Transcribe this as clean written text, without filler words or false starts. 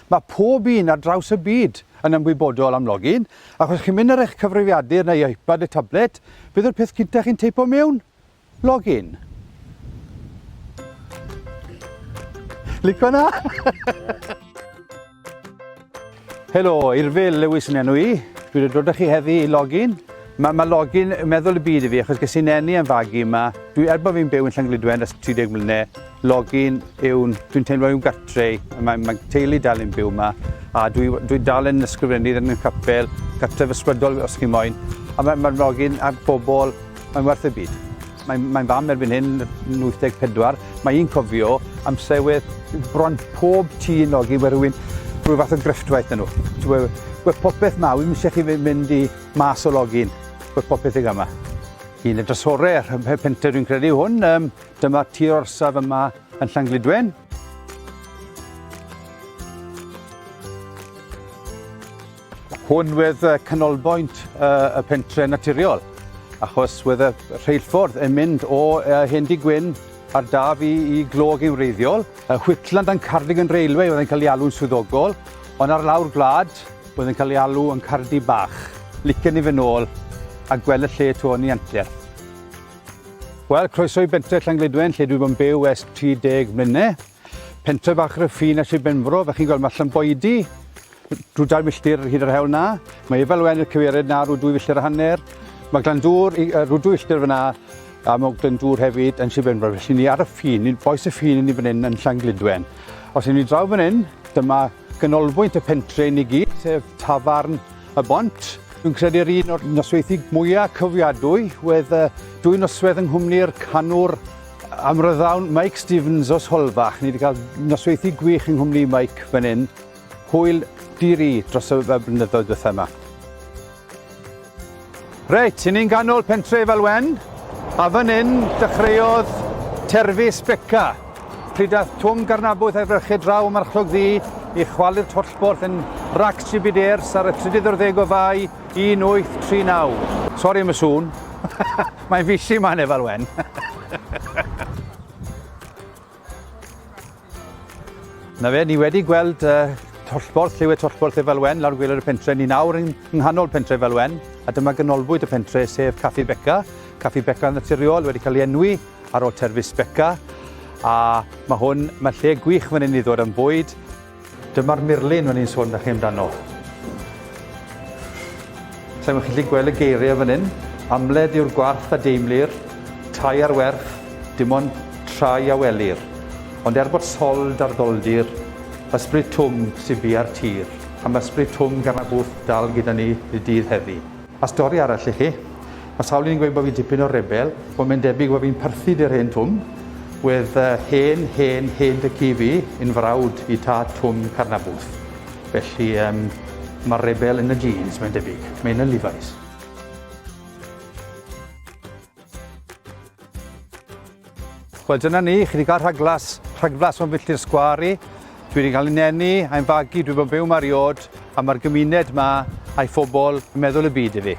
Mae pob un ar draws y byd yn ymwybodol am login, achos chi'n mynd ar eich cyfrifiadur neu iPad neu tablet, beth yw'r peth cyntaf chi'n teipo mewn? Login. Lico na? Helo, Eurfyl Lewis yn enw I. Dwi wedi dod â chi heddi i login. Mae login yn meddwl y byd I fi, achos ges i'n eni yn fagu yma. Bod fi'n byw yn Llanglydwen ers 30 mlynedd, login dwi'n teimlo yw'n gartre. Mae teulu dal yn byw yma. A dwi dal yn ysgrifennu yn y capel, gartref ysbrydol os chi'n moyn. A mae'r login a bobl, mae'n werth y byd. Mae'n fam erbyn hyn yn 84. Mae un cofio amser bron pob tŷ yn login wedi'i rhywun rhyw fath o grefftwaith yn nhw. Gwe popeth ma, wy'n eisiau chi mynd I mas o login. Gwe popeth I gama. Un y drysorau, pentre dwi'n credu hwn. Dyma tir orsaf yma yn Llanglydwen. Hwn wedd canolbwynt y pentre naturiol, achos wedd y rheilffordd yn mynd o Hendi Gwyn ar daf I glog i'w wreiddiol. Whitland and Cardigan Railway wedd yn cael ei alw'n swyddogol, ond ar lawr gwlad wedd yn cael ei alw yn Cardi Bach. Licen I fy nôl a gweld y lle to yn ei antler. Wel, croeso I bentre Llanglydwen, lle dwi bod yn byw ers 30 mlynedd. Pentre bach ar y ffin ers I Benfro, fe chi'n gweld mae Llanboedi. Drwy 2 milltir hyd yr hewl na. Mae Efel Wen y cyfeiriad na rhyw 2 milltir a hanner. Mae Glandŵr rhyw 2 milltir fyna, a mae Glandŵr hefyd yn Sir Benfro. Felly ni ar y ffin, boes y ffin ni fan hyn yn Llanglydwen. Os ni draw fan hyn, dyma ganolbwynt y pentre ni gyd, sef tafarn y bont. Dwi'n credu'r un o'r nosweithi mwyaf cyfiadwy, wedd 2 noswaith yng Nghymru'r canwr amryddawn Mike Stevens o Solfach. Ni wedi cael nosweithi gwych yng Nghymru Mike fan hyn. Hwyl diri dros y blynyddoedd diwetha yma. Reit, i ni'n ganol pentre Efel Wen, a fan hyn dechreuodd terfys Beca. Pryd daeth Twm Garnabwydd a'i frychu draw am Archlog Ddu I chwalu'r tollborth yn Rac Tribiders ar y 30 o Fai 1839. Sori am y sŵn. Mae'n fisi ma'n Efel Wen. Na fe, ni wedi gweld tollborth, lliwed tollborth Efel Wen lawr gwylio'r pentre. Ni nawr yng nghanol pentre Efel Wen, a dyma ganolbwynt y pentre sef Caffi Beca. Caffi Beca naturiol wedi cael ei enwi ar ôl terfys Beca. A mae lle gwych fan hyn I ddod am bwyd. Dyma'r mirlun fan hyn sôn da chi amdano. So mae'n gallu gweld y geiriau fan hyn. Amled yw'r gwarth a deimlir, tai ar werth, dim ond trai a welir. Ond bod sold ar ddoldir, ysbryd twm sy'n bu ar tir. A mae ysbryd twm gan y bwth dal gyda ni I dydd heddi. A stori arall I chi. Mae sawl ni'n gweud bod fi'n dipyn o rebel, bod mae'n debyg bod fi'n perthyn i'r hen twm. With hen dy ci fi yn frawd I tad Twm Carnabwth. Felly mae'r rebel yn y jeans, mae'n debyg. Mae'n y Levi's. Wel, dyna ni, chi wedi cael rhagflas o'n filltir sgwar I. Dwi wedi cael ei nenu, a'n fagu, dwi wedi byw mariod, a mae'r gymuned yma a'i phobl yn meddwl y byd I fi.